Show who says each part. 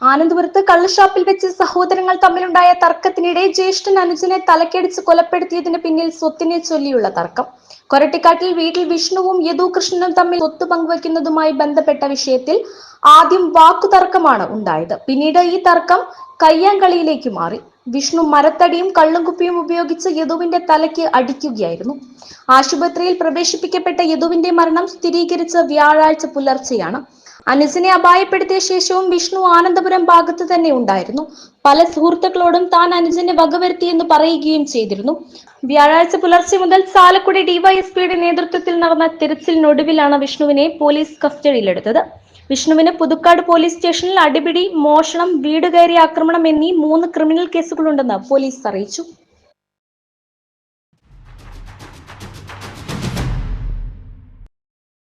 Speaker 1: ആനന്ദപുരത്ത് കള്ളുഷാപ്പിൽ വെച്ച് സഹോദരങ്ങൾ തമ്മിലുണ്ടായ തർക്കത്തിനിടെ ജ്യേഷ്ഠൻ അനുജനെ തലക്കടിച്ച് കൊലപ്പെടുത്തിയതിന് പിന്നിൽ സ്വത്തിനെ ചൊല്ലിയുള്ള തർക്കം. കൊരട്ടിക്കാട്ടിൽ വീട്ടിൽ വിഷ്ണുവും യദുകൃഷ്ണനും തമ്മിൽ സ്വത്ത് പങ്കുവയ്ക്കുന്നതുമായി ബന്ധപ്പെട്ട വിഷയത്തിൽ ആദ്യം വാക്കുതർക്കമാണ് ഉണ്ടായത്. പിന്നീട് ഈ തർക്കം കയ്യാങ്കളിയിലേക്ക് മാറി. വിഷ്ണു മരത്തടിയും കള്ളുംകുപ്പിയും ഉപയോഗിച്ച് യദുവിന്റെ തലയ്ക്ക് അടിക്കുകയായിരുന്നു. ആശുപത്രിയിൽ പ്രവേശിപ്പിക്കപ്പെട്ട യദുവിന്റെ മരണം സ്ഥിരീകരിച്ച വ്യാഴാഴ്ച പുലർച്ചെയാണ്. അനുജനെ അപായപ്പെടുത്തിയ ശേഷവും വിഷ്ണു ആനന്ദപുരം ഭാഗത്ത് തന്നെ ഉണ്ടായിരുന്നു. പല സുഹൃത്തുക്കളോടും താൻ അനുജനെ വകവരുത്തിയെന്ന് പറയുകയും ചെയ്തിരുന്നു. വ്യാഴാഴ്ച പുലർച്ചെ മുതൽ ചാലക്കുടി ഡിവൈഎസ്പിയുടെ നേതൃത്വത്തിൽ നടന്ന തിരച്ചിലിനൊടുവിലാണ് വിഷ്ണുവിനെ പോലീസ് കസ്റ്റഡിയിലെടുത്തത്. വിഷ്ണുവിന് പുതുക്കാട് പോലീസ് സ്റ്റേഷനിൽ അടിപിടി, മോഷണം, വീട് കയറി ആക്രമണം എന്നീ 3 ക്രിമിനൽ കേസുകളുണ്ടെന്ന് പോലീസ് അറിയിച്ചു.